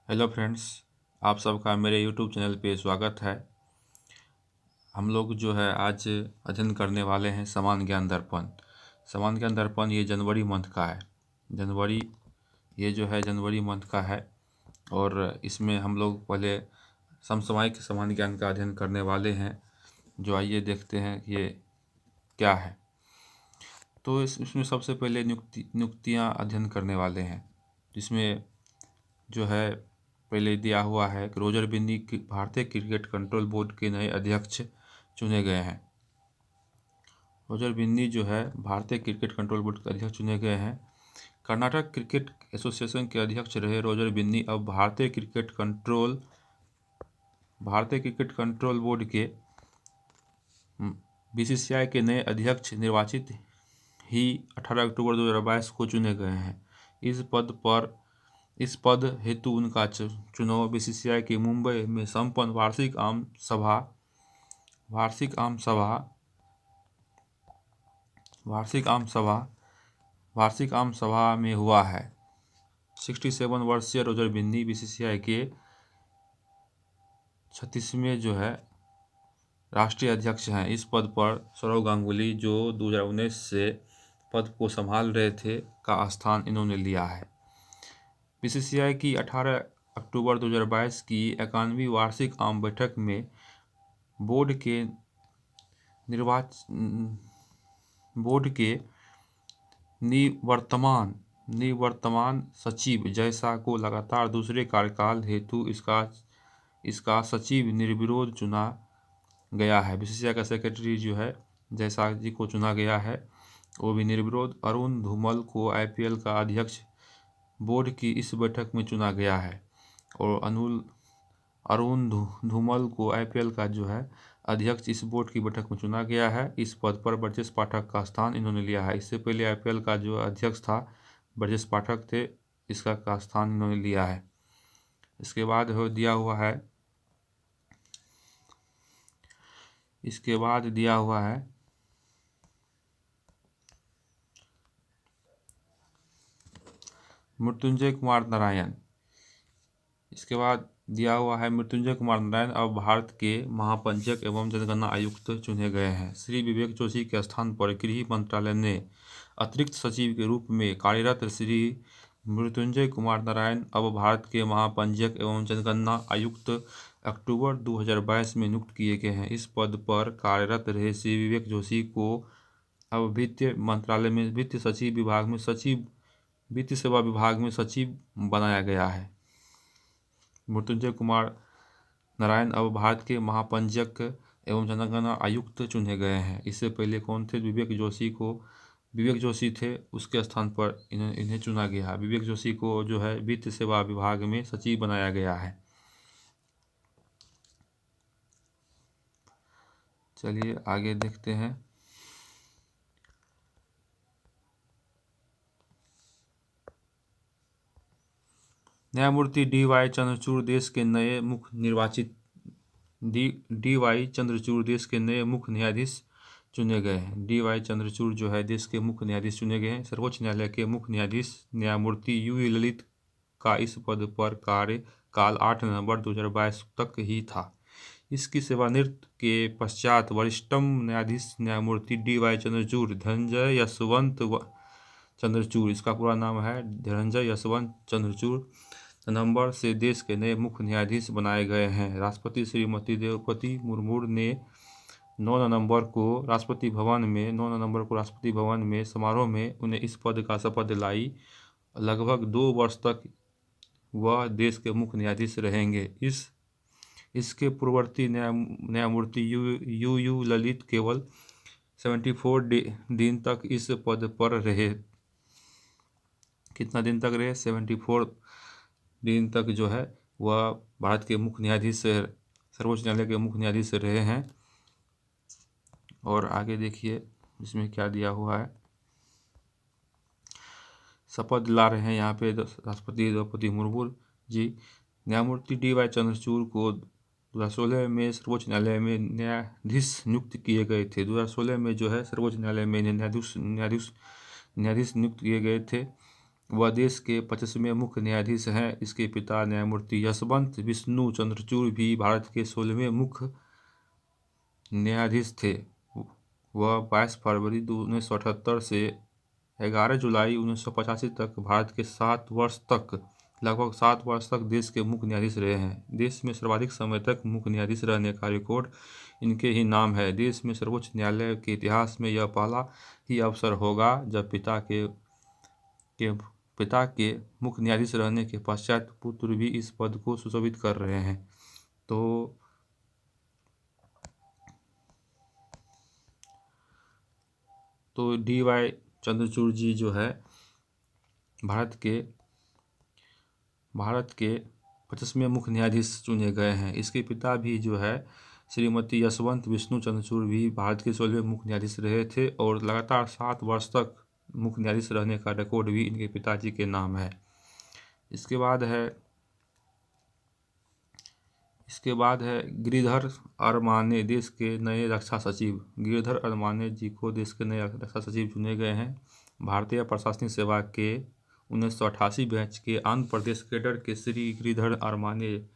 Hello friends, आप सबका मेरे यूट्यूब चैनल पे स्वागत है। हम लोग जो है आज अध्ययन करने वाले हैं समान ज्ञान दर्पण। समान ज्ञान दर्पण ये जनवरी मंथ का है। जनवरी मंथ का है और इसमें हम लोग पहले समसामयिक समान ज्ञान का अध्ययन करने वाले हैं। जो आइए देखते हैं कि ये क्या है। तो इसमें सबसे पहले नियुक्तियाँ अध्ययन करने वाले हैं, जिसमें जो है पहले दिया हुआ है कि रोजर बिन्नी भारतीय क्रिकेट कंट्रोल बोर्ड के नए अध्यक्ष चुने गए हैं। रोजर बिन्नी जो है भारतीय क्रिकेट कंट्रोल बोर्ड के अध्यक्ष चुने गए हैं। कर्नाटक क्रिकेट एसोसिएशन के अध्यक्ष रहे रोजर बिन्नी अब भारतीय क्रिकेट कंट्रोल बोर्ड के बीसीसीआई के नए अध्यक्ष निर्वाचित ही 18 अक्टूबर 2022 को चुने गए हैं। इस पद हेतु उनका चुनाव बीसीसीआई की मुंबई में संपन्न वार्षिक आम सभा में हुआ है। 67 वर्षीय रोजर बिन्नी बीसीसीआई के 36वें जो है राष्ट्रीय अध्यक्ष हैं। इस पद पर सौरव गांगुली जो 2019 से पद को संभाल रहे थे का स्थान इन्होंने लिया है। बीसीसीआई की 18 अक्टूबर 2022 की 91वीं वार्षिक आम बैठक में बोर्ड के निवर्तमान सचिव जयसा को लगातार दूसरे कार्यकाल हेतु इसका सचिव निर्विरोध चुना गया है। बीसीसीआई का सेक्रेटरी जो है जयसा जी को चुना गया है, वो भी निर्विरोध। अरुण धूमल को आईपीएल का अध्यक्ष बोर्ड की इस बैठक में चुना गया है और अरुण धूमल को आईपीएल का जो है अध्यक्ष इस बोर्ड की बैठक में चुना गया है। इस पद पर ब्रजेश पाठक का स्थान इन्होंने लिया है। इससे पहले आईपीएल का जो अध्यक्ष था ब्रजेश पाठक थे, इसका का स्थान इन्होंने लिया है। इसके बाद दिया हुआ है मृत्युंजय कुमार नारायण। इसके बाद दिया हुआ है मृत्युंजय कुमार नारायण अब भारत के महापंचक एवं जनगणना आयुक्त चुने गए हैं। श्री विवेक जोशी के स्थान पर गृह मंत्रालय ने अतिरिक्त सचिव के रूप में कार्यरत श्री मृत्युंजय कुमार नारायण अब भारत के महापंचक एवं जनगणना आयुक्त अक्टूबर 2022 में नियुक्त किए गए हैं। इस पद पर कार्यरत रहे श्री विवेक जोशी को अब वित्त मंत्रालय में वित्त सेवा विभाग में सचिव बनाया गया है। मृत्युंजय कुमार नारायण अब भारत के महापंचक एवं जनगणना आयुक्त चुने गए हैं। इससे पहले कौन थे? विवेक जोशी थे, उसके स्थान पर इन्हें चुना गया। विवेक जोशी को जो है वित्त सेवा विभाग में सचिव बनाया गया है। चलिए आगे देखते हैं। न्यायमूर्ति डी.वाई. चंद्रचूड़ देश के नए मुख्य न्यायाधीश चुने गए हैं। डी.वाई. चंद्रचूड़ जो है देश के मुख्य न्यायाधीश चुने गए हैं। सर्वोच्च न्यायालय के मुख्य न्यायाधीश न्यायमूर्ति यू ललित का इस पद पर कार्यकाल 8 नवंबर 2022 तक ही था। इसकी सेवानिवृत्ति के पश्चात वरिष्ठतम न्यायाधीश न्यायमूर्ति डी.वाई. चंद्रचूड़ धनंजय यशवंत चंद्रचूड़, इसका पूरा नाम है धनंजय यशवंत चंद्रचूड़, नवंबर से देश के नए मुख्य न्यायाधीश बनाए गए हैं। राष्ट्रपति श्रीमती द्रौपदी मुर्मू ने 9 नवंबर को राष्ट्रपति भवन में समारोह में उन्हें इस पद का शपथ दिलाई। लगभग 2 वर्ष तक वह देश के मुख्य न्यायाधीश रहेंगे। इसके पूर्ववर्ती न्यायमूर्ति यू ललित केवल 74 दिन तक इस पद पर रहे। कितना दिन तक रहे? 74 दिन तक जो है वह भारत के मुख्य न्यायाधीश सर्वोच्च न्यायालय के मुख्य न्यायाधीश रहे हैं। और आगे देखिए इसमें क्या दिया हुआ है। शपथ दिला रहे हैं यहाँ पे राष्ट्रपति द्रौपदी मुर्मू जी। न्यायमूर्ति डी.वाई. चंद्रचूड़ को 2016 में सर्वोच्च न्यायालय में न्यायाधीश नियुक्त किए गए थे। 2016 में जो है सर्वोच्च न्यायालय में न्यायाधीश नियुक्त किए गए थे। वह देश के 25वें मुख्य न्यायाधीश हैं। इसके पिता न्यायमूर्ति यशवंत विष्णु चंद्रचूड़ भी भारत के 16वें मुख्य न्यायाधीश थे। वह 22 फरवरी 1978 से 11 जुलाई 1985 तक भारत के लगभग 7 वर्ष तक देश के मुख्य न्यायाधीश रहे हैं। देश में सर्वाधिक समय तक मुख्य न्यायाधीश रहने का रिकॉर्ड इनके ही नाम है। देश में सर्वोच्च न्यायालय के इतिहास में यह पहला ही अवसर होगा जब पिता के मुख्य न्यायाधीश रहने के पश्चात पुत्र भी इस पद को सुशोभित कर रहे हैं। तो डी.वाई. चंद्रचूड़ जी जो है भारत के 25वें मुख्य न्यायाधीश चुने गए हैं। इसके पिता भी जो है श्रीमती यशवंत विष्णु चंद्रचूड़ भी भारत के 16वें मुख्य न्यायाधीश रहे थे और लगातार 7 वर्ष तक मुख्य न्यायाधीश रहने का रिकॉर्ड भी इनके पिताजी के नाम है। इसके बाद है गिरिधर अरमाने, देश के नए रक्षा सचिव। गिरिधर अरमाने जी को देश के नए रक्षा सचिव चुने गए हैं। भारतीय प्रशासनिक सेवा के 1988 बैच के आंध्र प्रदेश कैडर के श्री गिरिधर अरमाने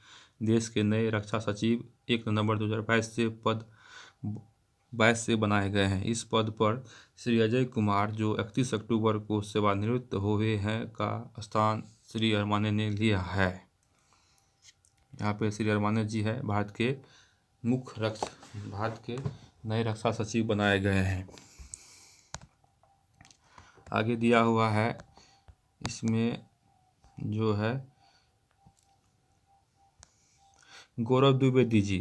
देश के नए रक्षा सचिव 1 नवंबर 2022 से बनाए गए हैं। इस पद पर श्री अजय कुमार जो 31 अक्टूबर को सेवानिवृत्त हुए हैं का स्थान श्री अरमाने ने लिया है। यहाँ पे श्री अरमाने जी है भारत के नए रक्षा सचिव बनाए गए हैं। आगे दिया हुआ है इसमें जो है गौरव द्विवेदी जी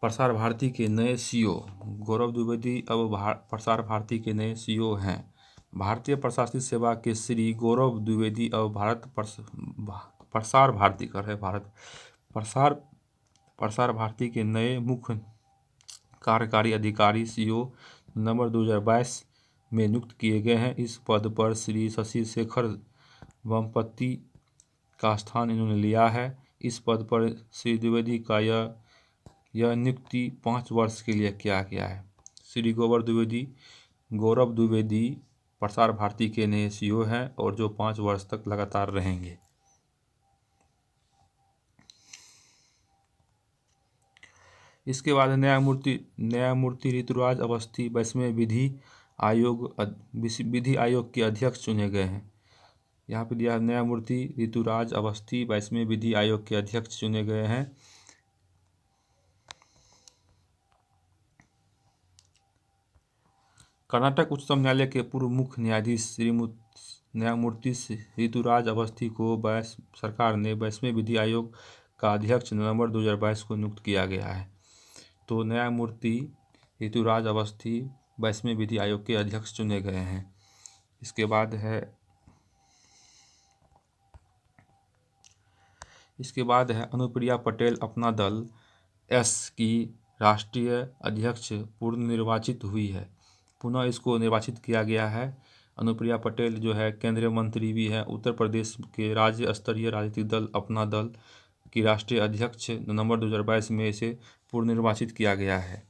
प्रसार भारती के नए सीईओ। गौरव द्विवेदी अब प्रसार भारती के नए सीईओ हैं। भारतीय प्रशासनिक सेवा के श्री गौरव द्विवेदी अब प्रसार भारती के नए मुख्य कार्यकारी अधिकारी सीईओ नवंबर 2022 में नियुक्त किए गए हैं। इस पद पर श्री शशि शेखर वेम्पति का स्थान इन्होंने लिया है। इस पद पर श्री द्विवेदी का यह नियुक्ति 5 वर्ष के लिए किया गया है। श्री गौरव द्विवेदी प्रसार भारती के नए सीईओ हैं और जो 5 वर्ष तक लगातार रहेंगे। इसके बाद न्यायमूर्ति ऋतुराज अवस्थी 22वें विधि आयोग के अध्यक्ष चुने गए हैं। यहाँ पे दिया न्यायमूर्ति ऋतुराज अवस्थी 22वें विधि आयोग के अध्यक्ष चुने गए हैं। कर्नाटक उच्चतम न्यायालय के पूर्व मुख्य न्यायाधीश न्यायमूर्ति ऋतुराज अवस्थी को सरकार ने 22वें विधि आयोग का अध्यक्ष नवंबर 2022 को नियुक्त किया गया है। तो न्यायमूर्ति ऋतुराज अवस्थी 22वें विधि आयोग के अध्यक्ष चुने गए हैं। इसके बाद है अनुप्रिया पटेल अपना दल एस की राष्ट्रीय अध्यक्ष पुनर्निर्वाचित हुई है। पुनः इसको निर्वाचित किया गया है। अनुप्रिया पटेल जो है केंद्रीय मंत्री भी है। उत्तर प्रदेश के राज्य स्तरीय राजनीतिक दल अपना दल की राष्ट्रीय अध्यक्ष नवंबर 2022 में इसे पुनर्निर्वाचित किया गया है।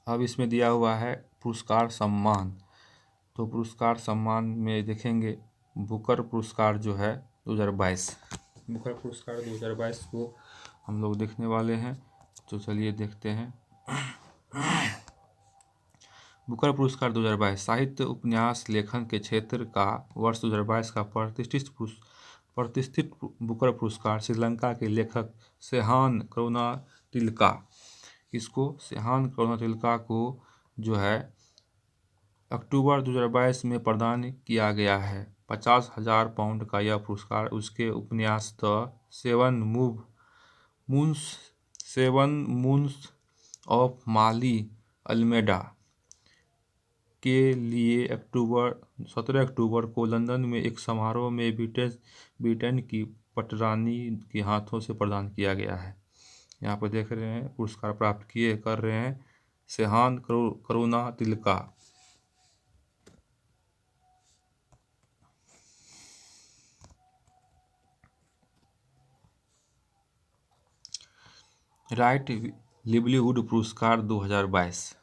अब इसमें दिया हुआ है पुरस्कार सम्मान। तो पुरस्कार सम्मान में देखेंगे बुकर पुरस्कार जो है 2022 बुकर पुरस्कार 2022 को हम लोग देखने वाले हैं। तो चलिए देखते हैं। बुकर पुरस्कार 2022 साहित्य उपन्यास लेखन के क्षेत्र का वर्ष 2022 का प्रतिष्ठित बुकर पुरस्कार श्रीलंका के लेखक सेहान करुणातिलका को जो है अक्टूबर 2022 में प्रदान किया गया है। 50,000 पाउंड का यह पुरस्कार उसके उपन्यास the seven moons of Maali Almeida के लिए 17 अक्टूबर को लंदन में एक समारोह में ब्रिटेन की पटरानी के हाथों से प्रदान किया गया है। यहाँ पर देख रहे हैं पुरस्कार प्राप्त कर रहे हैं सेहान करुणातिलका। राइट लिवलीहुड पुरस्कार 2022।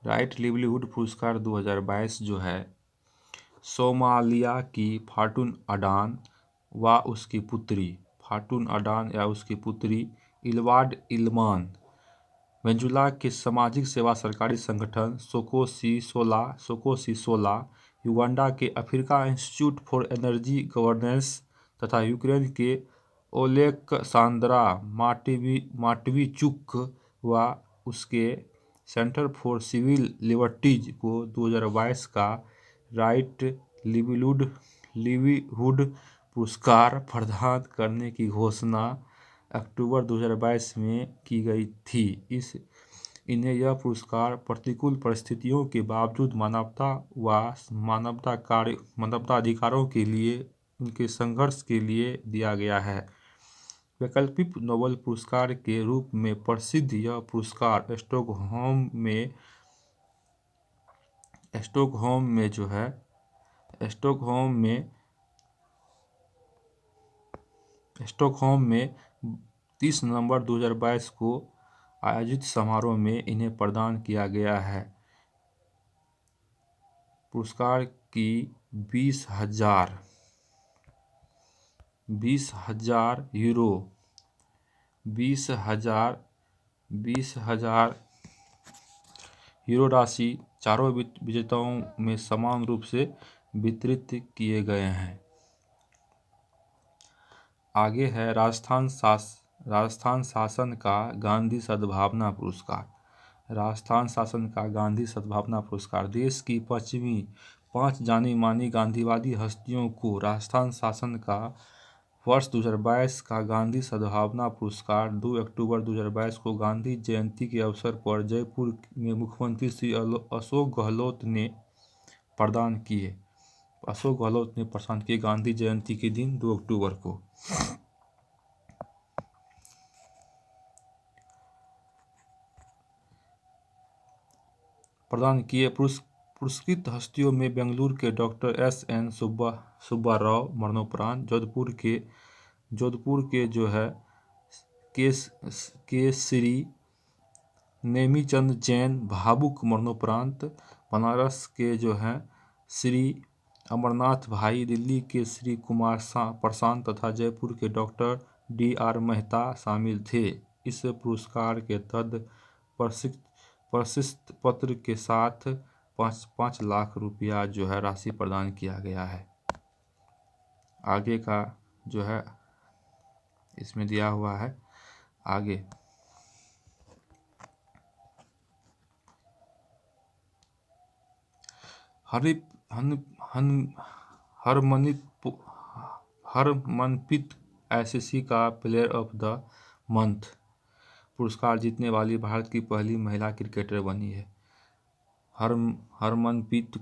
राइट लिवलीहुड पुरस्कार 2022 जो है सोमालिया की फाटून अडान व उसकी पुत्री फाटून अडान या उसकी पुत्री इलवाड इल्मान वेंजुला के सामाजिक सेवा सरकारी संगठन सोकोसी सोला युगांडा के Africa institute for energy governance तथा यूक्रेन के ओलेक्सांद्रा माटवीचुक व उसके सेंटर फॉर सिविल लिबर्टीज को 2022 का राइट लिवलीहुड पुरस्कार प्रदान करने की घोषणा अक्टूबर 2022 में की गई थी। इन्हें यह पुरस्कार प्रतिकूल परिस्थितियों के बावजूद मानवता व मानवाधिकारों के लिए उनके संघर्ष के लिए दिया गया है। वैकल्पिक नोबेल पुरस्कार के रूप में प्रसिद्ध यह पुरस्कार स्टॉकहोम में 30 नवंबर 2022 को आयोजित समारोह में इन्हें प्रदान किया गया है। पुरस्कार की 20,000 यूरो राशि चारों विजेताओं में समान रूप से वितरित किए गए हैं। आगे है राजस्थान शासन का गांधी सद्भावना पुरस्कार। राजस्थान शासन का गांधी सद्भावना पुरस्कार देश की पश्चिमी 5 जानी मानी गांधीवादी हस्तियों को राजस्थान शासन का वर्ष 2022 का गांधी सद्भावना पुरस्कार 2 अक्टूबर 2022 को गांधी जयंती के अवसर पर जयपुर में मुख्यमंत्री श्री अशोक गहलोत ने प्रदान किए। गांधी जयंती के दिन 2 अक्टूबर को प्रदान किए। पुरस्कृत हस्तियों में बेंगलुरु के डॉक्टर S.N. सुब्बा राव मरणोपरांत, जोधपुर के जो है के श्री नेमीचंद जैन भावुक मरणोपरांत, बनारस के जो है श्री अमरनाथ भाई, दिल्ली के श्री कुमार प्रशांत तथा जयपुर के डॉक्टर D.R. मेहता शामिल थे। इस पुरस्कार के तहत प्रशस्ति पत्र के साथ 5 लाख रुपया जो है राशि प्रदान किया गया है। आगे का जो है इसमें दिया हुआ है। आगे हरमनप्रीत ICC का प्लेयर ऑफ द मंथ पुरस्कार जीतने वाली भारत की पहली महिला क्रिकेटर बनी है। हरमनप्रीत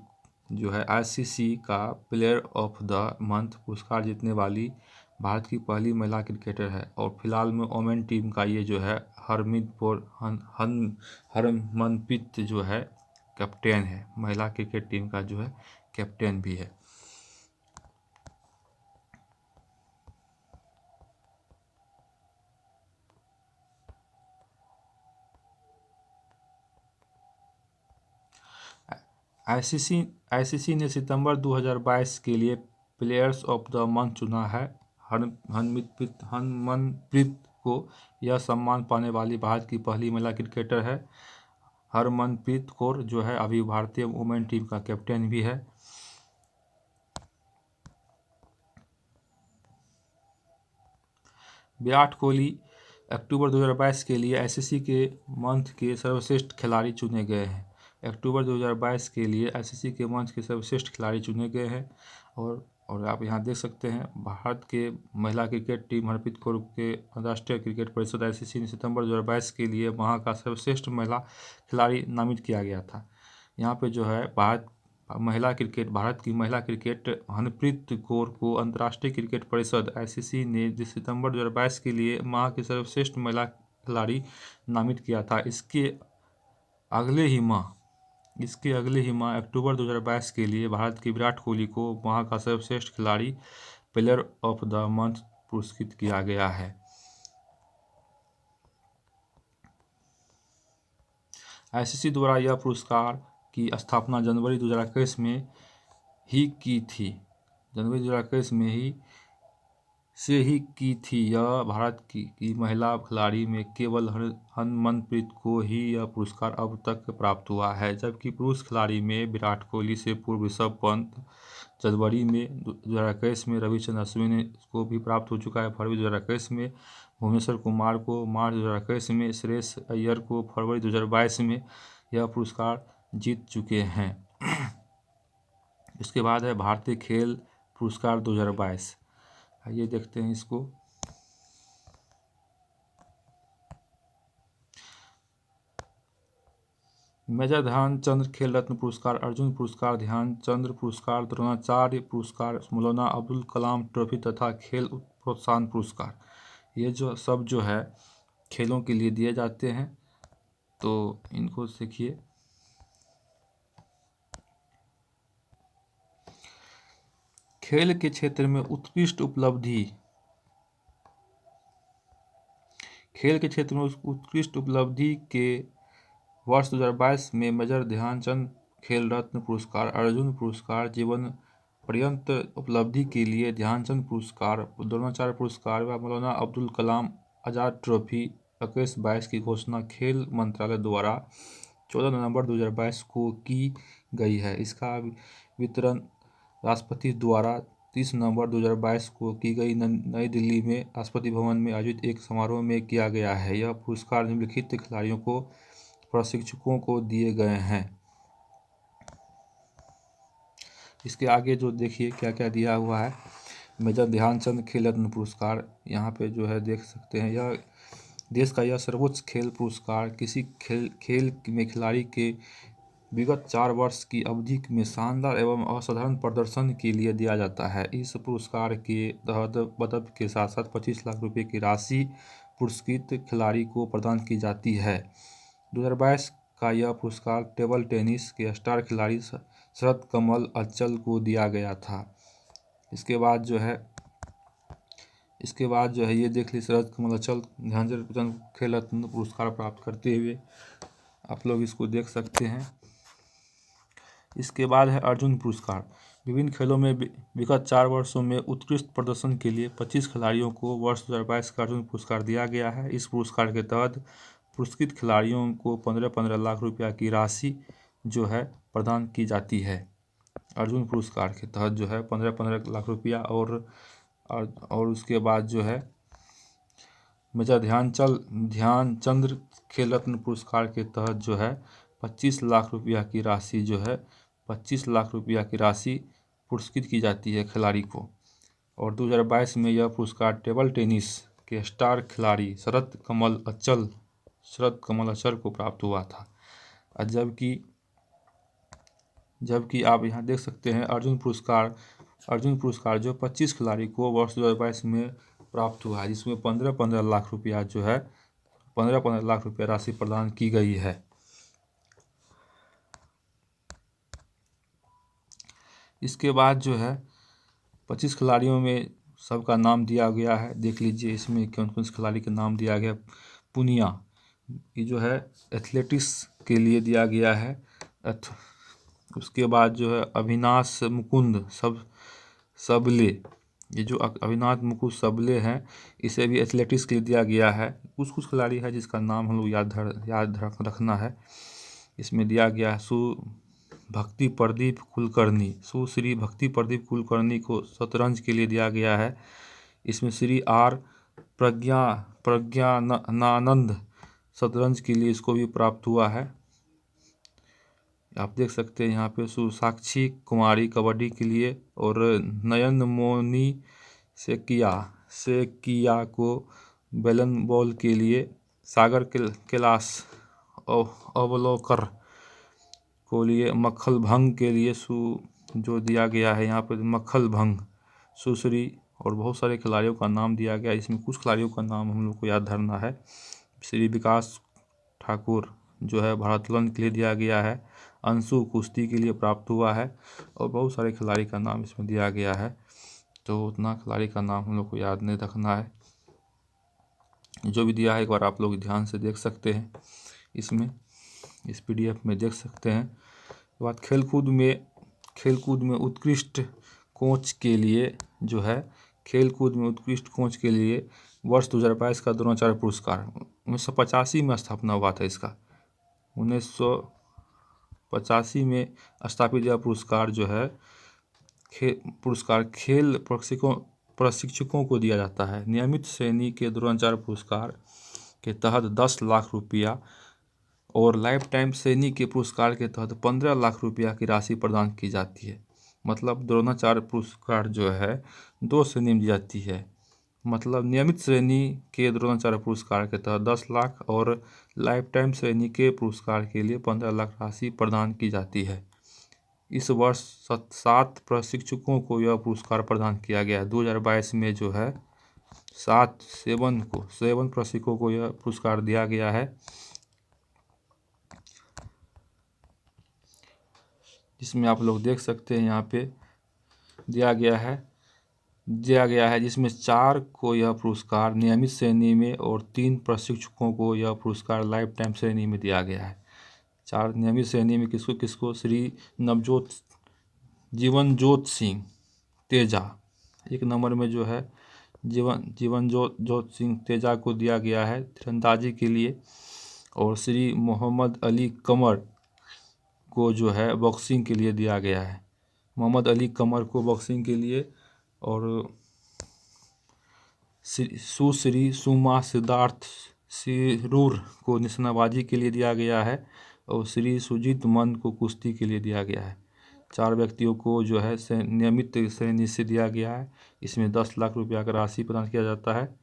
जो है ICC का प्लेयर ऑफ द मंथ पुरस्कार जीतने वाली भारत की पहली महिला क्रिकेटर है और फिलहाल में वोमेन टीम का ये जो है हरमनप्रीत जो है कैप्टन है। महिला क्रिकेट टीम का जो है कैप्टन भी है। ICC ने सितंबर 2022 के लिए प्लेयर्स ऑफ द मंथ चुना है। हरमनप्रीत को यह सम्मान पाने वाली भारत की पहली महिला क्रिकेटर है। हरमनप्रीत कौर जो है अभी भारतीय वुमेन टीम का कैप्टन भी है। विराट कोहली अक्टूबर 2022 के लिए ICC के मंथ के सर्वश्रेष्ठ खिलाड़ी चुने गए हैं। अक्टूबर 2022 के लिए ICC के मंच के सर्वश्रेष्ठ खिलाड़ी चुने गए हैं और आप यहाँ देख सकते हैं भारत के महिला क्रिकेट टीम हरप्रीत कौर के अंतर्राष्ट्रीय क्रिकेट परिषद ICC ने सितंबर 2022 के लिए वहाँ का सर्वश्रेष्ठ महिला खिलाड़ी नामित किया गया था। यहाँ पे जो है भारत की महिला क्रिकेट हरप्रीत कौर को अंतर्राष्ट्रीय क्रिकेट परिषद ICC ने सितंबर 2022 के लिए वहाँ के सर्वश्रेष्ठ महिला खिलाड़ी नामित किया था। इसके अगले ही माह अक्टूबर 2022 के लिए भारत के विराट कोहली को वहाँ का सर्वश्रेष्ठ खिलाड़ी प्लेयर ऑफ द मंथ पुरस्कृत किया गया है। आईसीसी द्वारा यह पुरस्कार की स्थापना जनवरी 2021 में ही की थी। जनवरी 2021 में ही की थी। यह भारत की महिला खिलाड़ी में केवल हरमनप्रीत को ही यह पुरस्कार अब तक प्राप्त हुआ है, जबकि पुरुष खिलाड़ी में विराट कोहली से पूर्व ऋषभ पंत जनवरी में 2021 में, रविचंद्रन अश्विन को भी प्राप्त हो चुका है फरवरी 2021 में, भुवनेश्वर कुमार को मार्च 2021 में, श्रेयस अय्यर को फरवरी 2022 में यह पुरस्कार जीत चुके हैं। इसके बाद है भारतीय खेल पुरस्कार 2022। आइए देखते हैं इसको। मेजर ध्यानचंद खेल रत्न पुरस्कार, अर्जुन पुरस्कार, ध्यानचंद पुरस्कार, द्रोणाचार्य पुरस्कार, मौलाना अब्दुल कलाम ट्रॉफी तथा खेल प्रोत्साहन पुरस्कार, ये जो है खेलों के लिए दिए जाते हैं। तो इनको सीखिए। खेल के क्षेत्र में उत्कृष्ट उपलब्धि, खेल के क्षेत्र में उत्कृष्ट उपलब्धि के वर्ष 2022 में मेजर ध्यानचंद खेल रत्न पुरस्कार, अर्जुन पुरस्कार, जीवन पर्यंत उपलब्धि के लिए ध्यानचंद पुरस्कार, द्रोणाचार्य पुरस्कार व मौलाना अब्दुल कलाम आज़ाद ट्रॉफी 21-22 की घोषणा खेल मंत्रालय द्वारा 14 नवंबर 2022 को की गई है। इसका वितरण राष्ट्रपति द्वारा 30 नवंबर 2022 को की गई नई दिल्ली में राष्ट्रपति भवन में आयोजित एक समारोह में किया गया है। यह पुरस्कार निम्नलिखित खिलाड़ियों को प्रशिक्षकों को दिए गए हैं। इसके आगे जो देखिए क्या क्या दिया हुआ है। मेजर ध्यानचंद खेल रत्न पुरस्कार, यहाँ पे जो है देख सकते हैं, यह देश का यह सर्वोच्च खेल पुरस्कार किसी खेल में खिलाड़ी के विगत 4 वर्ष की अवधि में शानदार एवं असाधारण प्रदर्शन के लिए दिया जाता है। इस पुरस्कार के तहत पदक के साथ साथ 25 लाख रुपए की राशि पुरस्कृत खिलाड़ी को प्रदान की जाती है। 2022 का यह पुरस्कार टेबल टेनिस के स्टार खिलाड़ी शरद कमल अचल को दिया गया था। इसके बाद जो है ये देख ली, शरद कमल अचल ध्यानचंद खेल रत्न पुरस्कार प्राप्त करते हुए आप लोग इसको देख सकते हैं। इसके बाद है अर्जुन पुरस्कार। विभिन्न खेलों में विगत 4 वर्षों में उत्कृष्ट प्रदर्शन के लिए 25 खिलाड़ियों को वर्ष 2022 का अर्जुन पुरस्कार दिया गया है। इस पुरस्कार के तहत पुरस्कृत खिलाड़ियों को 15-15 लाख रुपया की राशि जो है प्रदान की जाती है। अर्जुन पुरस्कार के तहत जो है 15-15 लाख रुपया और उसके बाद जो है मेजर ध्यानचंद खेल रत्न पुरस्कार के तहत जो है 25 लाख रुपया की राशि जो है 25 लाख रुपया की राशि पुरस्कृत की जाती है खिलाड़ी को। और 2022 में यह पुरस्कार टेबल टेनिस के स्टार खिलाड़ी शरद कमल अचल को प्राप्त हुआ था। जबकि आप यहाँ देख सकते हैं अर्जुन पुरस्कार जो 25 खिलाड़ी को वर्ष 2022 में प्राप्त हुआ है, जिसमें 15-15 लाख रुपया जो है 15-15 लाख रुपया राशि प्रदान की गई है। इसके बाद जो है 25 खिलाड़ियों में सबका नाम दिया गया है। देख लीजिए इसमें कौन कौन से खिलाड़ी का नाम दिया गया। पुनिया, ये जो है एथलेटिक्स के लिए दिया गया है। उसके बाद जो है अविनाश मुकुंद सबले, ये जो अविनाश मुकुंद सबले हैं, इसे भी एथलेटिक्स के लिए दिया गया है। कुछ खिलाड़ी है जिसका नाम हम लोग याद रखना है। इसमें दिया गया सुश्री भक्ति प्रदीप कुलकर्णी को शतरंज के लिए दिया गया है। इसमें श्री आर प्रज्ञानानंद शतरंज के लिए इसको भी प्राप्त हुआ है। आप देख सकते हैं यहाँ पे साक्षी कुमारी कबड्डी के लिए, और नयन मोनी सेकिया को बेलन बॉल के लिए, सागर कैलाश अवलोकर को लिए, मक्खल भंग के लिए जो दिया गया है यहाँ पे मक्खल भंग सुश्री, और बहुत सारे खिलाड़ियों का नाम दिया गया। इसमें कुछ खिलाड़ियों का नाम हम लोग को याद धरना है। श्री विकास ठाकुर जो है भारोत्तोलन के लिए दिया गया है। अंशु कुश्ती के लिए प्राप्त हुआ है, और बहुत सारे खिलाड़ी का नाम इसमें दिया गया है। तो उतना खिलाड़ी का नाम हम लोग को याद नहीं रखना है। जो भी दिया है एक बार आप लोग ध्यान से देख सकते हैं इसमें। इस PDF में देख सकते हैं। बात खेलकूद में उत्कृष्ट कोच के लिए जो है, खेलकूद में उत्कृष्ट कोच के लिए वर्ष 2022 का द्रोणाचार्य पुरस्कार 1985 में स्थापना हुआ था इसका। 1985 में स्थापित यह पुरस्कार जो है खेल प्रशिक्षकों को दिया जाता है। नियमित श्रेणी के द्रोणाचार्य पुरस्कार के तहत 10 लाख रुपया और लाइफ टाइम श्रेणी के पुरस्कार के तहत 15 लाख रुपया की राशि प्रदान की जाती है। मतलब द्रोणाचार्य पुरस्कार जो है 2 श्रेणी में दी जाती है। मतलब नियमित श्रेणी के द्रोणाचार्य पुरस्कार के तहत 10 लाख और लाइफ टाइम श्रेणी के पुरस्कार के लिए 15 लाख राशि प्रदान की जाती है। इस वर्ष 7 प्रशिक्षकों को यह पुरस्कार प्रदान किया गया है। 2022 में जो है 7 प्रशिक्षकों को यह पुरस्कार दिया गया है, जिसमें आप लोग देख सकते हैं यहाँ पे दिया गया है, जिसमें 4 को यह पुरस्कार नियमित श्रेणी में और 3 प्रशिक्षकों को यह पुरस्कार लाइफ टाइम श्रेणी में दिया गया है। 4 नियमित श्रेणी में किसको श्री जीवनजोत सिंह तेजा, 1 नंबर में जो है जीवनजोत सिंह तेजा को दिया गया है तीरंदाजी के लिए, और श्री मोहम्मद अली कमर को जो है बॉक्सिंग के लिए दिया गया है। मोहम्मद अली कमर को बॉक्सिंग के लिए, और सुश्री सुमा सिद्धार्थ सिरूर को निशानेबाजी के लिए दिया गया है, और श्री सुजीत मन को कुश्ती के लिए दिया गया है। 4 व्यक्तियों को जो है नियमित श्रेणी से दिया गया है। इसमें 10 लाख रुपया का राशि प्रदान किया जाता है।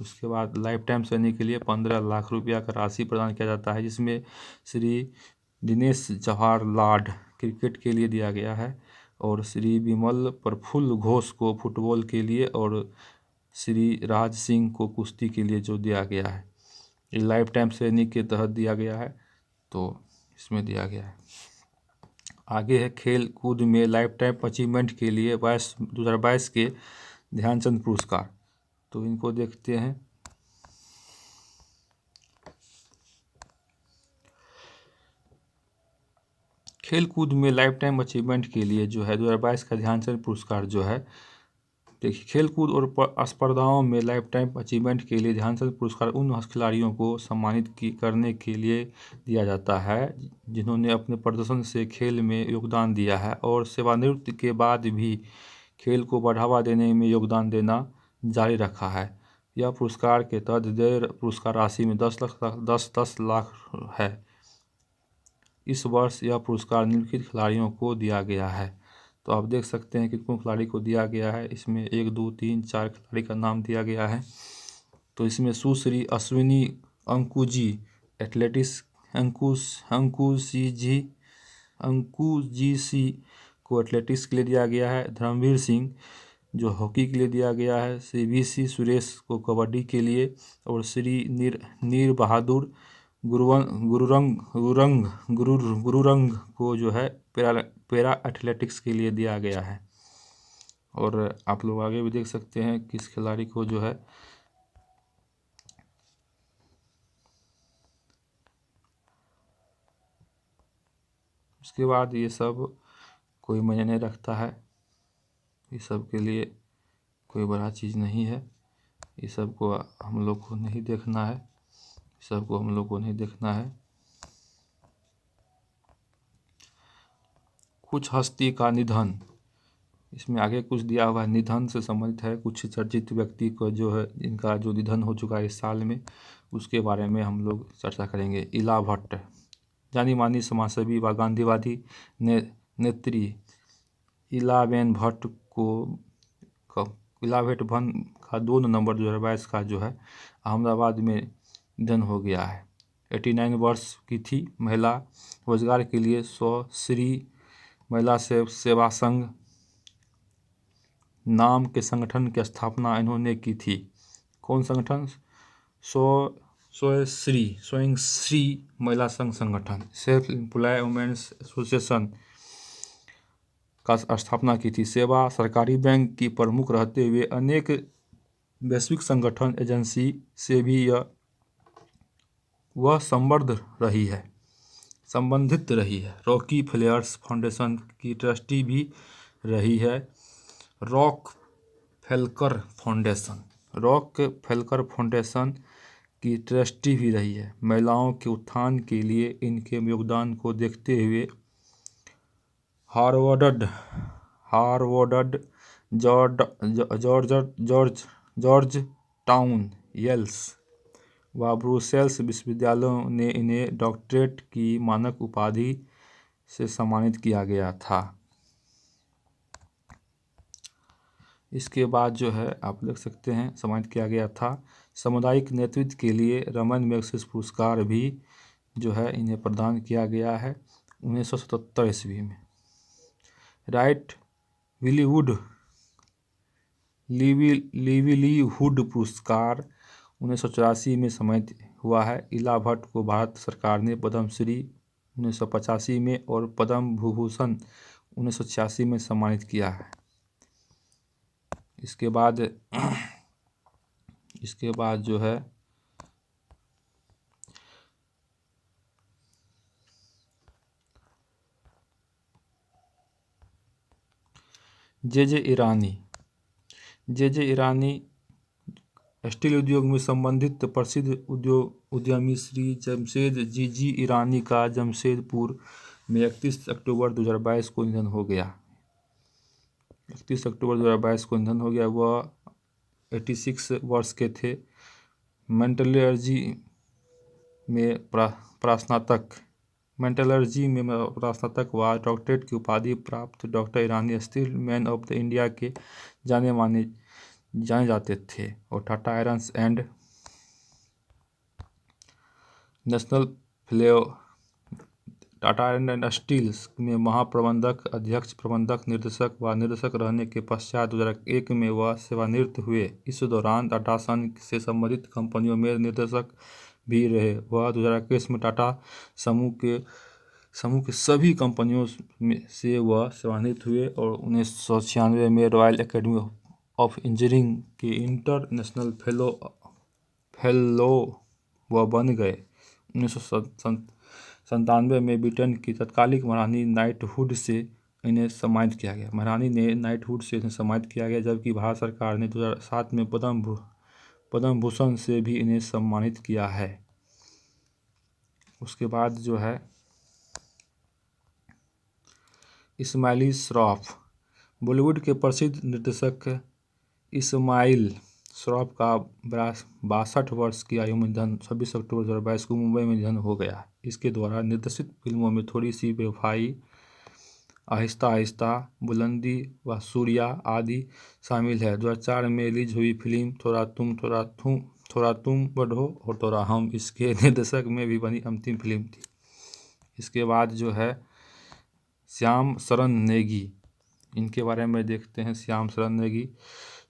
उसके बाद लाइफ टाइम श्रेणी के लिए 15 लाख रुपया का राशि प्रदान किया जाता है, जिसमें श्री दिनेश जवाहर लाड क्रिकेट के लिए दिया गया है, और श्री विमल प्रफुल्ल घोष को फुटबॉल के लिए, और श्री राज सिंह को कुश्ती के लिए जो दिया गया है। ये लाइफ टाइम श्रेणी के तहत दिया गया है, तो इसमें दिया गया है। आगे है खेल कूद में लाइफ टाइम अचीवमेंट के लिए 2022 के ध्यानचंद पुरस्कार। तो इनको देखते हैं। खेल कूद में लाइफ टाइम अचीवमेंट के लिए जो है 2022 का ध्यानचंद पुरस्कार जो है, देखिए खेलकूद और स्पर्धाओं में लाइफ टाइम अचीवमेंट के लिए ध्यानचंद पुरस्कार उन खिलाड़ियों को सम्मानित करने के लिए दिया जाता है जिन्होंने अपने प्रदर्शन से खेल में योगदान दिया है और सेवानिवृत्ति के बाद भी खेल को बढ़ावा देने में योगदान देना जारी रखा है। यह पुरस्कार के तहत देय पुरस्कार राशि में 10 लाख है। इस वर्ष यह पुरस्कार निम्नलिखित खिलाड़ियों को दिया गया है। तो आप देख सकते हैं कितने खिलाड़ी को दिया गया है। इसमें 1 2 3 4 खिलाड़ी का नाम दिया गया है। तो इसमें सुश्री अश्विनी अंकुजी एथलेटिक्स अंकुजी सी को एथलेटिक्स के लिए दिया गया है। धर्मवीर सिंह जो हॉकी के लिए दिया गया है। श्री VC सुरेश को कबड्डी के लिए, और श्री नीर बहादुर गुरुरंग को जो है पैरा एथलेटिक्स के लिए दिया गया है। और आप लोग आगे भी देख सकते हैं किस खिलाड़ी को जो है उसके बाद ये सब कोई मायने नहीं रखता है। ये सब के लिए कोई बड़ा चीज़ नहीं है। ये सब को हम लोग को नहीं देखना है। सबको हम लोग को नहीं देखना है। कुछ हस्ती का निधन, इसमें आगे कुछ दिया हुआ है, निधन से संबंधित है। कुछ चर्चित व्यक्ति को जो है इनका जो निधन हो चुका है इस साल में, उसके बारे में हम लोग चर्चा करेंगे। इला भट्ट जानी मानी समाजसेवी व गांधीवादी नेत्री इलाबेन भट्ट का 2 नवंबर 2022 का जो है अहमदाबाद में निधन हो गया है। 89 वर्ष की थी। महिला रोजगार के लिए श्री महिला सेवा संघ नाम के संगठन की स्थापना इन्होंने की थी। कौन संगठन? स्वयं श्री महिला संघ संगठन, सेल्फ एम्प्लॉय वुमेन्स एसोसिएशन का स्थापना की थी। सेवा सरकारी बैंक की प्रमुख रहते हुए अनेक वैश्विक संगठन एजेंसी से भी यह वह संबंधित रही है। रॉकी फेलर्स फाउंडेशन की ट्रस्टी भी रही है। रॉक फेलकर फाउंडेशन की ट्रस्टी भी रही है। महिलाओं के उत्थान के लिए इनके योगदान को देखते हुए हार्वर्ड, जॉर्ज टाउन, येल्स व ब्रुसेल्स विश्वविद्यालयों ने इन्हें डॉक्टरेट की मानक उपाधि से सम्मानित किया गया था। इसके बाद जो है आप देख सकते हैं सम्मानित किया गया था। सामुदायिक नेतृत्व के लिए रमन मैग्सेसे पुरस्कार भी जो है इन्हें प्रदान किया गया है 1977 ईस्वी में। राइट लिवलीहुड पुरस्कार 1984 में सम्मानित हुआ है। इला भट्ट को भारत सरकार ने पद्मश्री 1985 में और पद्म विभूषण 1986 में सम्मानित किया है। इसके बाद जो है जे ईरानी स्टील उद्योग में संबंधित प्रसिद्ध उद्यमी श्री जमशेद जी ईरानी का जमशेदपुर में 31 अक्टूबर 2022 को निधन हो गया। 31 अक्टूबर 2022 को निधन हो गया। वह 86 वर्ष के थे। मेटलर्जी में स्नातक व डॉक्टरेट की उपाधि प्राप्त doctor Irani steel man of the India के जाने जाते थे और टाटा आयरन एंड स्टील में महाप्रबंधक, अध्यक्ष, प्रबंधक, निर्देशक व निर्देशक रहने के पश्चात 2001 में वह सेवानिवृत्त हुए। इस दौरान टाटा सन से संबंधित कंपनियों में निर्देशक भी रहे। वह 2021 में टाटा समूह के सभी कंपनियों से वह सेवानिवृत्त हुए और 1996 में रॉयल एकेडमी ऑफ इंजीनियरिंग के इंटरनेशनल फेलो वह बन गए। 1997 में ब्रिटेन की तत्कालीन महारानी नाइटहुड से इन्हें सम्मानित किया गया। महारानी ने नाइटहुड से इन्हें सम्मानित किया गया, जबकि भारत सरकार ने 2007 में पद्म भूषण से भी इन्हें सम्मानित किया है। उसके बाद जो है इस्माइल श्रॉफ, बॉलीवुड के प्रसिद्ध निर्देशक इस्माइल श्रॉफ का 62 वर्ष की आयु में निधन 26 अक्टूबर 2022 को मुंबई में निधन हो गया। इसके द्वारा निर्देशित फिल्मों में थोड़ी सी बेवफाई, आहिस्ता आहिस्ता, बुलंदी व सूर्या आदि शामिल है। 2004 में रिलीज हुई फिल्म थोड़ा तुम बढ़ो और थोड़ा हम इसके निर्देशक में भी बनी अंतिम फिल्म थी। इसके बाद जो है श्याम शरण नेगी, इनके बारे में देखते हैं। श्याम शरण नेगी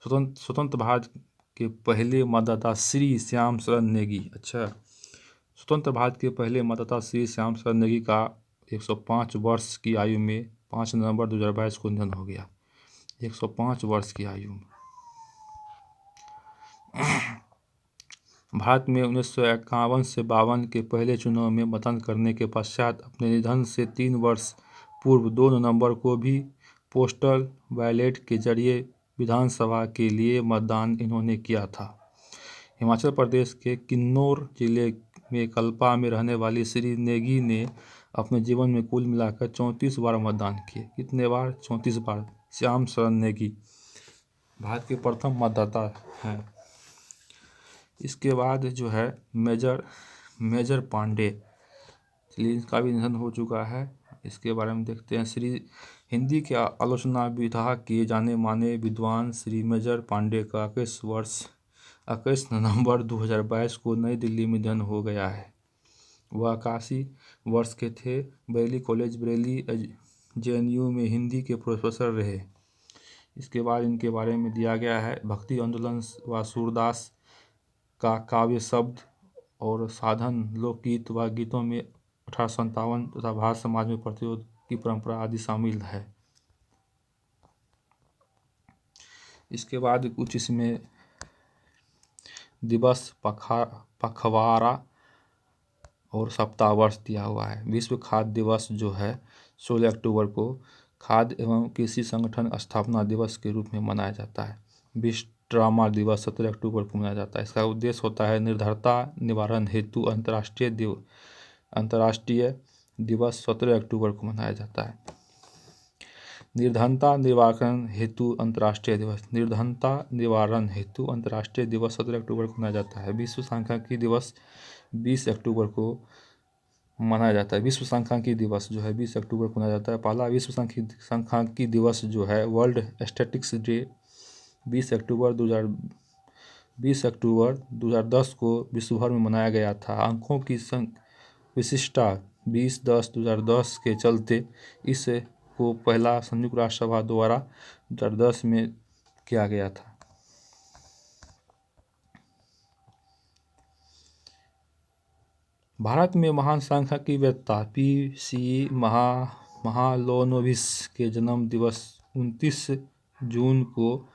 स्वतंत्र भारत के पहले मतदाता श्री श्याम शरण नेगी। स्वतंत्र भारत के पहले मतदाता श्री श्याम शरण नेगी का 105 वर्ष की आयु में 5 नवंबर 2022 को निधन हो गया। 105 वर्ष की आयु में। भारत में 1951 से 52 के पहले चुनाव में मतदान करने के पश्चात अपने निधन से 3 वर्ष पूर्व 2 नवंबर को भी पोस्टल बैलेट के जरिए विधानसभा के लिए मतदान इन्होंने किया था। हिमाचल प्रदेश के किन्नौर जिले में कल्पा में रहने वाली श्री नेगी ने अपने जीवन में कुल मिलाकर 34 बार मतदान किए। कितने बार? 34 बार। श्याम शरण नेगी भारत के प्रथम मतदाता हैं। इसके बाद जो है मेजर पांडे, इनका भी निधन हो चुका है। इसके बारे में देखते हैं। हिंदी के आलोचना विधा किए जाने माने विद्वान श्री मेजर पांडे का 21 नवंबर 2022 को नई दिल्ली में निधन हो गया है। वह 81 वर्ष के थे। बरेली कॉलेज बरेली JNU में हिंदी के प्रोफेसर रहे। इसके बाद इनके बारे में दिया गया है। भक्ति आंदोलन व सूरदास का काव्य शब्द और साधन, लोकगीत व गीतों में 1857 तथा भारत समाज में प्रतिरोध की परंपरा आदि शामिल है। इसके बाद कुछ इसमें दिवस, पखवाड़ा, और सप्ताह वर्ष दिया हुआ है। विश्व खाद्य दिवस जो है 16 अक्टूबर को खाद्य एवं कृषि संगठन स्थापना दिवस के रूप में मनाया जाता है। विश्व ट्रॉमा दिवस 17 अक्टूबर को मनाया जाता है। इसका उद्देश्य होता है निर्धनता निवारण हेतु अंतर्राष्ट्रीय दिवस 17 अक्टूबर को मनाया जाता है। निर्धनता निवारण हेतु अंतर्राष्ट्रीय दिवस 17 अक्टूबर को मनाया जाता है। विश्व सांख्यिकी दिवस 20 अक्टूबर को मनाया जाता है। विश्व सांख्यिकी दिवस जो है 20 अक्टूबर को मनाया जाता है। पहला विश्व सांख्यिकी दिवस जो है वर्ल्ड स्टैटिस्टिक्स डे 20 अक्टूबर 2010 को विश्व भर में मनाया गया था। अंकों की विशिष्टता 20-10-2010 के चलते इस को पहला संयुक्त राष्ट्र सभा द्वारा 2010 में किया गया था। भारत में महान सांख्यिकीवेत्ता P.C. महालोनोबिस के जन्म दिवस 29 जून को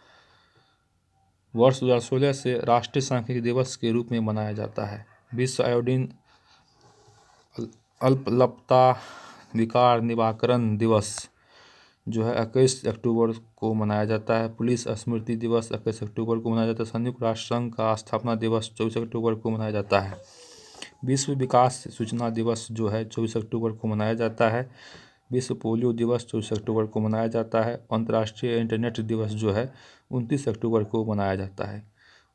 वर्ष 2016 से राष्ट्रीय सांख्यिकी दिवस के रूप में मनाया जाता है। विश्व आयोडीन अल्पलता विकार निवारण दिवस जो है 21 अक्टूबर को मनाया जाता है। पुलिस स्मृति दिवस 21 अक्टूबर को मनाया जाता है। संयुक्त राष्ट्र संघ का स्थापना दिवस 24 अक्टूबर को मनाया जाता है। विश्व विकास सूचना दिवस जो है 24 अक्टूबर को मनाया जाता है। विश्व पोलियो दिवस 24 अक्टूबर को मनाया जाता है। अंतर्राष्ट्रीय इंटरनेट दिवस जो है 29 अक्टूबर को मनाया जाता है।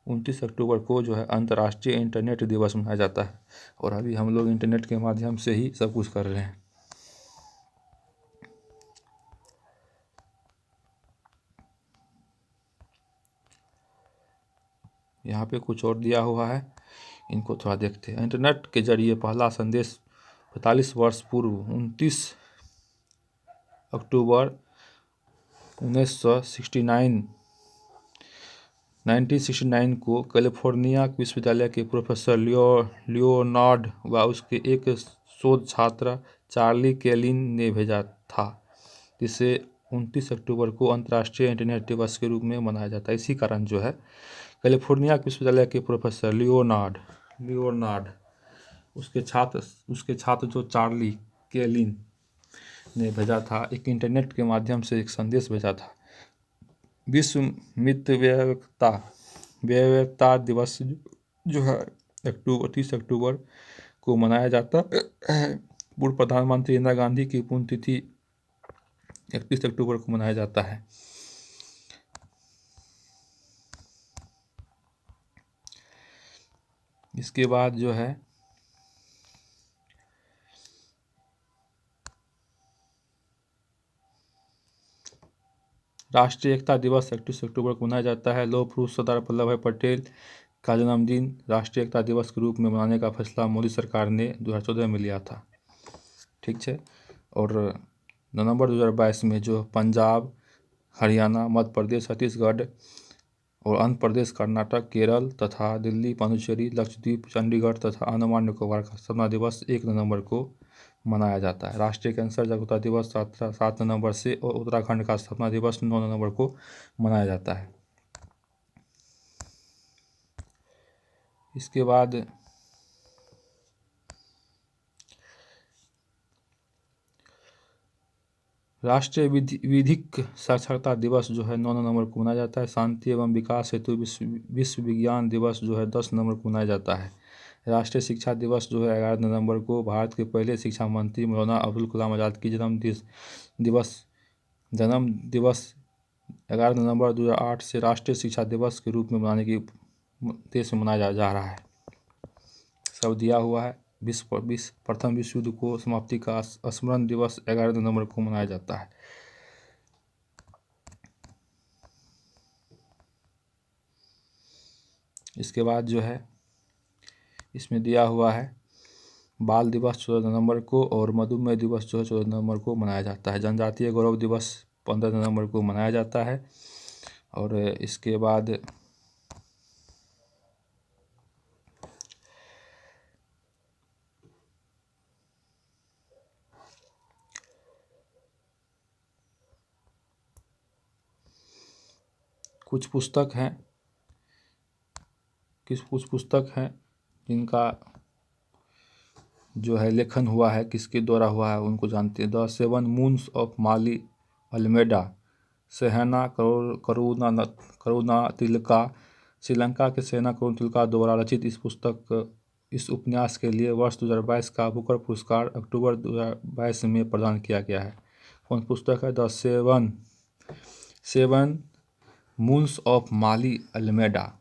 29 अक्टूबर को जो है अंतर्राष्ट्रीय इंटरनेट दिवस मनाया जाता है। और अभी हम लोग इंटरनेट के माध्यम से ही सब कुछ कर रहे हैं। यहाँ पे कुछ और दिया हुआ है, इनको थोड़ा देखते हैं। इंटरनेट के जरिए पहला संदेश 45 वर्ष पूर्व 29 अक्टूबर 1969 को कैलिफोर्निया विश्वविद्यालय के प्रोफेसर लियोनार्ड व उसके एक शोध छात्र चार्ली केलिन ने भेजा था, जिसे 29 अक्टूबर को अंतर्राष्ट्रीय इंटरनेट दिवस के रूप में मनाया जाता है। इसी कारण जो है कैलिफोर्निया विश्वविद्यालय के प्रोफेसर लियोनार्ड उसके छात्र जो चार्ली केलिन ने भेजा था, एक इंटरनेट के माध्यम से एक संदेश भेजा था। विश्व मितव्ययिता दिवस जो है 30 अक्टूबर को मनाया जाता है। पूर्व प्रधानमंत्री इंदिरा गांधी की पुण्यतिथि 31 अक्टूबर को मनाया जाता है। इसके बाद जो है राष्ट्रीय एकता दिवस 31 अक्टूबर को मनाया जाता है। लौह पुरुष सरदार वल्लभ भाई पटेल का जन्मदिन राष्ट्रीय एकता दिवस के रूप में मनाने का फैसला मोदी सरकार ने 2014 में लिया था। ठीक है। और नवंबर 2022 में जो पंजाब, हरियाणा, मध्य प्रदेश, छत्तीसगढ़ और आंध्र प्रदेश, कर्नाटक, केरल तथा दिल्ली, पांडिचेरी, लक्षद्वीप, चंडीगढ़ तथा अंडमान निकोबार का स्थापना दिवस 1 नवंबर को मनाया जाता है। राष्ट्रीय कैंसर जागरूकता दिवस 7 नवंबर से और उत्तराखंड का स्थापना दिवस 9 नवंबर को मनाया जाता है। इसके बाद राष्ट्रीय विधिक साक्षरता दिवस जो है 9 नवंबर को मनाया जाता है। शांति एवं विकास हेतु विश्व विज्ञान दिवस जो है 10 नवंबर को मनाया जाता है। राष्ट्रीय शिक्षा दिवस जो है 11 नवंबर को भारत के पहले शिक्षा मंत्री मौलाना अबुल कलाम आज़ाद की जन्म दिवस 11 नवंबर 2008 से राष्ट्रीय शिक्षा दिवस के रूप में मनाने की देश में मनाया जा रहा है। सब दिया हुआ है। प्रथम विश्व युद्ध को समाप्ति का स्मरण दिवस 11 नवंबर को मनाया जाता है। इसके बाद जो है इसमें दिया हुआ है बाल दिवस 14 नवंबर को और मधुमेह दिवस जो है 14 नवंबर को मनाया जाता है। जनजातीय गौरव दिवस 15 नवंबर को मनाया जाता है। और इसके बाद कुछ पुस्तक हैं जिनका जो है लेखन हुआ है, किसके द्वारा हुआ है उनको जानते हैं। The seven moons of Maali Almeida, Shehan Karunatilaka, Sri Lanka के सेना करुणातिलका द्वारा रचित इस उपन्यास के लिए वर्ष 2022 का बुकर पुरस्कार अक्टूबर 2022 में प्रदान किया गया है। कौन पुस्तक है? The seven moons of Maali Almeida.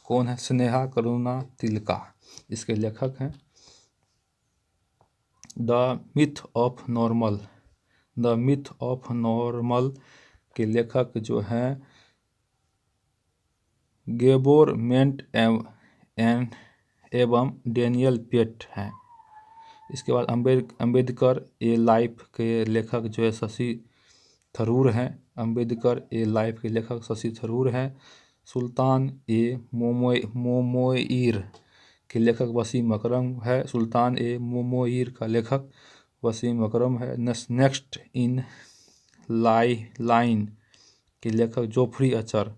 कौन है? स्नेहा करुणातिलका इसके लेखक हैं। द मिथ ऑफ नॉर्मल के लेखक जो हैं गेबोर मेंट एवं डेनियल पेट हैं। इसके बाद अम्बेडकर ए लाइफ के लेखक जो है शशि थरूर हैं। अम्बेडकर ए लाइफ के लेखक शशि थरूर हैं। सुल्तान ए मोमोईर के लेखक वसीम अकरम है। सुल्तान ए मोमोईर का लेखक वसीम अकरम है। नेक्स्ट इन लाइन के लेखक जोफ्री आर्चर,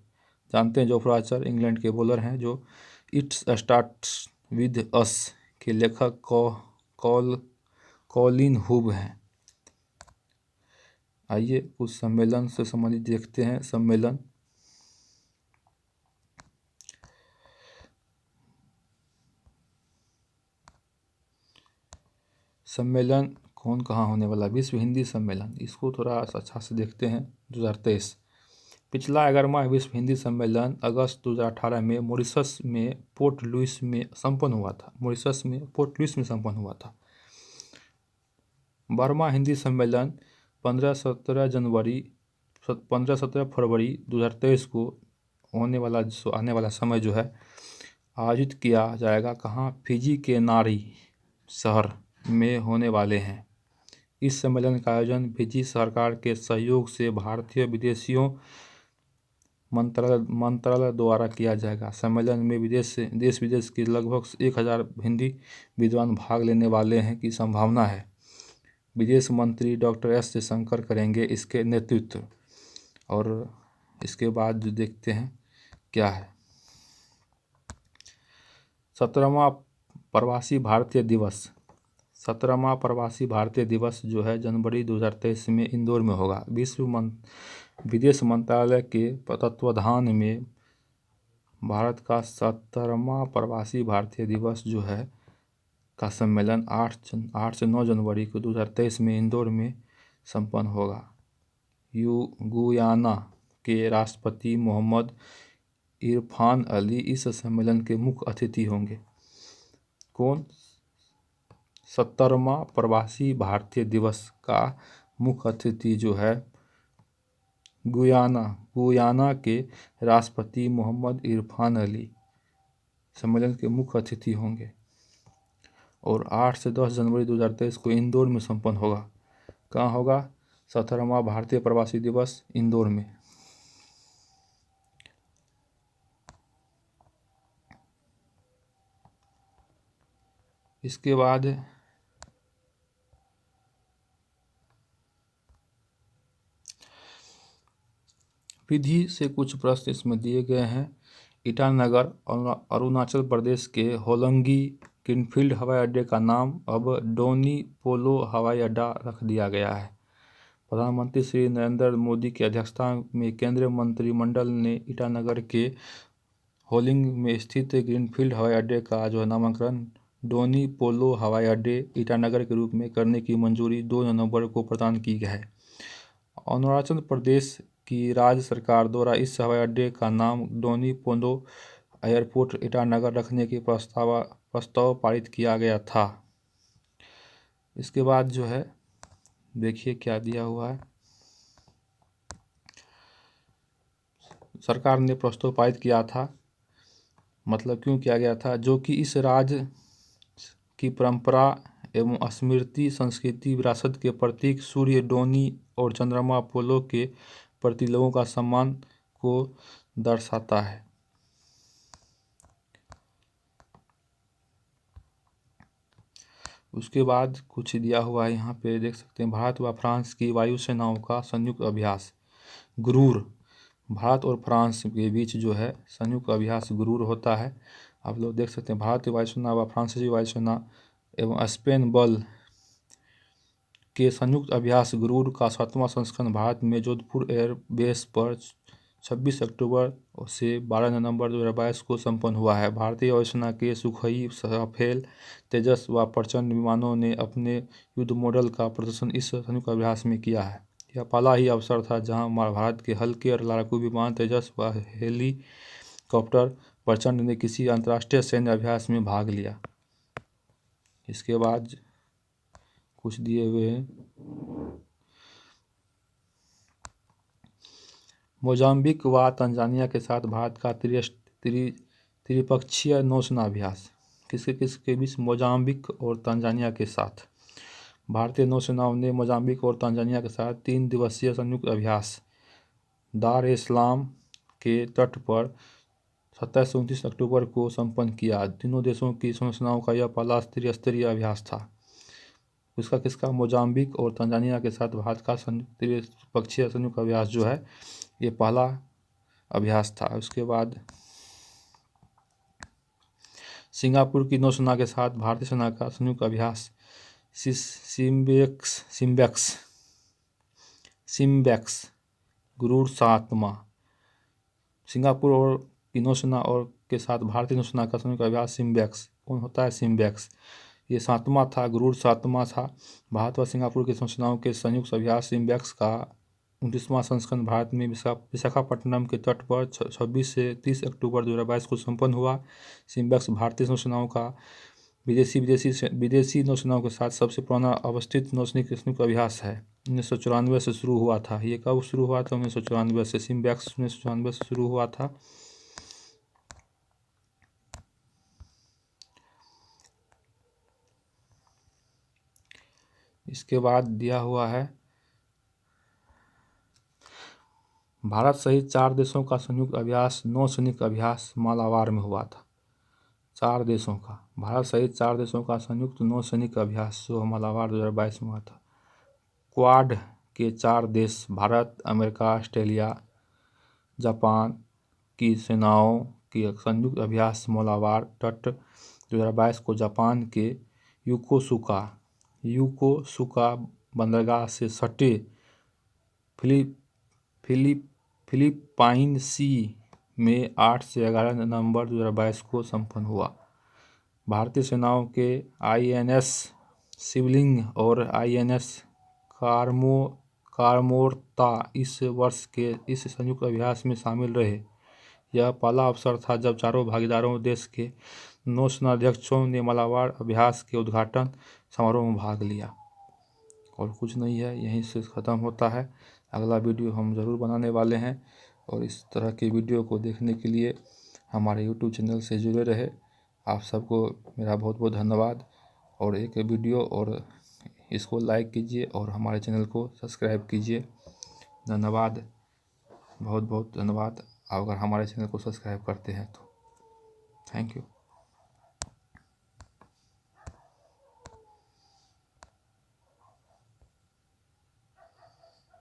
जानते हैं जोफ्री आर्चर इंग्लैंड के बॉलर हैं जो। इट्स स्टार्ट्स विद अस के लेखक कॉलिन हुब हैं। आइए कुछ सम्मेलन से संबंधित देखते हैं। सम्मेलन कौन कहाँ होने वाला? विश्व हिंदी सम्मेलन, इसको थोड़ा अच्छा से देखते हैं। 2023 पिछला 11वां विश्व हिंदी सम्मेलन अगस्त 2018 में मॉरिशस में पोर्ट लुइस में संपन्न हुआ था। 12वां हिंदी सम्मेलन 15-17 फरवरी 2023 को आने वाला समय जो है आयोजित किया जाएगा। कहाँ? फिजी के नारी शहर में होने वाले हैं। इस सम्मेलन का आयोजन फिजी सरकार के सहयोग से भारतीय विदेशियों मंत्रालय द्वारा किया जाएगा। सम्मेलन में देश विदेश के लगभग 1000 हिंदी विद्वान भाग लेने वाले हैं की संभावना है। विदेश मंत्री डॉक्टर एस जयशंकर करेंगे इसके नेतृत्व। और इसके बाद जो देखते हैं क्या है। 17वां प्रवासी भारतीय दिवस। 17वां प्रवासी भारतीय दिवस जो है जनवरी 2023 में इंदौर में होगा। विदेश मंत्रालय के तत्वाधान में भारत का 17वां प्रवासी भारतीय दिवस जो है का सम्मेलन 8 से 9 जनवरी को 2023 में इंदौर में संपन्न होगा। गुयाना के राष्ट्रपति मोहम्मद इरफान अली इस सम्मेलन के मुख्य अतिथि होंगे। कौन? 70वां प्रवासी भारतीय दिवस का मुख्य अतिथि जो है गुयाना के राष्ट्रपति मोहम्मद इरफान अली सम्मेलन के मुख्य अतिथि होंगे। और 8 से 10 जनवरी 2023 को इंदौर में संपन्न होगा। कहाँ होगा? 17वां भारतीय प्रवासी दिवस इंदौर में। इसके बाद विधि से कुछ प्रश्न इसमें दिए गए हैं। ईटानगर अरुणाचल प्रदेश के होलोंगी ग्रीनफील्ड हवाई अड्डे का नाम अब डोनी पोलो हवाई अड्डा रख दिया गया है। प्रधानमंत्री श्री नरेंद्र मोदी की अध्यक्षता में केंद्रीय मंत्रिमंडल ने ईटानगर के होलोंगी में स्थित ग्रीनफील्ड हवाई अड्डे का जो है नामकरण डोनी पोलो हवाई अड्डे ईटानगर के रूप में करने की मंजूरी 2 नवंबर को प्रदान की गई है। अरुणाचल प्रदेश की राज्य सरकार द्वारा इस हवाई अड्डे का नाम डोनी पोलो एयरपोर्ट ईटानगर रखने की प्रस्ताव पारित किया गया था। इसके बाद जो है देखिए क्या दिया हुआ है। सरकार ने प्रस्ताव पारित किया था, मतलब क्यों किया गया था? जो कि इस राज्य की परंपरा एवं स्मृति संस्कृति विरासत के प्रतीक सूर्य, डोनी और चंद्रमा पोलो के प्रति लोगों का सम्मान को दर्शाता है। उसके बाद कुछ दिया हुआ है यहाँ पे देख सकते हैं। भारत व फ्रांस की वायुसेनाओं का संयुक्त अभ्यास गुरूर। भारत और फ्रांस के बीच जो है संयुक्त अभ्यास गुरूर होता है। आप लोग देख सकते हैं भारतीय वायुसेना व फ्रांसीसी वायुसेना एवं स्पेन बल के संयुक्त अभ्यास गरुड़ का 7वां संस्करण भारत में जोधपुर एयरबेस पर 26 अक्टूबर से 12 नवंबर 2022 को संपन्न हुआ है। भारतीय वायुसेना के सुखोई, राफेल, तेजस व प्रचंड विमानों ने अपने युद्ध मॉडल का प्रदर्शन इस संयुक्त अभ्यास में किया है। यह पहला ही अवसर था जहां भारत के हल्के और लड़ाकू विमान तेजस व हेलीकॉप्टर प्रचंड ने किसी अंतर्राष्ट्रीय सैन्य अभ्यास में भाग लिया। इसके बाद कुछ दिए हुए हैं। मोजाम्बिक व तंजानिया के साथ भारत का त्रिपक्षीय नौसेना अभ्यास। किसके बीच? मोजाम्बिक और तंजानिया के साथ भारतीय नौसेनाओं ने मोजाम्बिक और तंजानिया के साथ 3 दिवसीय संयुक्त अभ्यास दार ए सलाम के तट पर 27 से 29 अक्टूबर को संपन्न किया। तीनों देशों की नौसेनाओं का यह पहला त्रिस्तरीय अभ्यास था। किसका? मोजाम्बिक और तंजानिया के साथ भारत का त्रिपक्षीय संयुक्त अभ्यास जो है ये पहला अभ्यास था। उसके बाद सिंगापुर की नौसेना के साथ भारतीय सेना का संयुक्त अभ्यास सिम्बेक्स गरुड़ 7वां। सिंगापुर और की नौसेना और के साथ भारतीय नौसेना का संयुक्त अभ्यास सिम्बेक्स। कौन होता है? सिम्बेक्स। ये 7वां था, गरुड़ 7वां था। भारत व सिंगापुर की नौसेनाओं के संयुक्त अभ्यास सिम्बेक्स का 29वां संस्करण भारत में विशाखापट्टनम के तट पर 26 से 30 अक्टूबर 2022 को संपन्न हुआ। सिम्बेक्स भारतीय नौसेनाओं का विदेशी नौसेनाओं के साथ सबसे पुराना अवस्थित नौसैनिक संयुक्त अभ्यास है। 1994 से शुरू हुआ था। ये कब शुरू हुआ था? 1994 से। सिम्बेक्स 1994 से शुरू हुआ था। इसके बाद दिया हुआ है भारत सहित 4 देशों का संयुक्त अभ्यास नौसैनिक अभ्यास मालाबार में हुआ था। 4 देशों का, भारत सहित 4 देशों का संयुक्त नौसैनिक अभ्यास जो मालाबार 2022 में हुआ था। क्वाड के 4 देश भारत, अमेरिका, ऑस्ट्रेलिया, जापान की सेनाओं के संयुक्त अभ्यास मालाबार तट 2022 को जापान के योकोसुका बंदरगाह से सटे फिलिपाइन सी में 8 से 11 नवंबर 2022 को संपन्न हुआ। भारतीय सेनाओं के INS शिवलिंग और INS कारमोर्ता इस वर्ष के इस संयुक्त अभ्यास में शामिल रहे। यह पहला अवसर था जब चारों भागीदारों देश के नौसेनाध्यक्षों ने मालाबार अभ्यास के उद्घाटन समारोह में भाग लिया। और कुछ नहीं है, यहीं से ख़त्म होता है। अगला वीडियो हम ज़रूर बनाने वाले हैं और इस तरह के वीडियो को देखने के लिए हमारे YouTube चैनल से जुड़े रहे। आप सबको मेरा बहुत बहुत धन्यवाद। और एक वीडियो और इसको लाइक कीजिए और हमारे चैनल को सब्सक्राइब कीजिए। धन्यवाद, बहुत बहुत धन्यवाद। अगर हमारे चैनल को सब्सक्राइब करते हैं तो थैंक यू।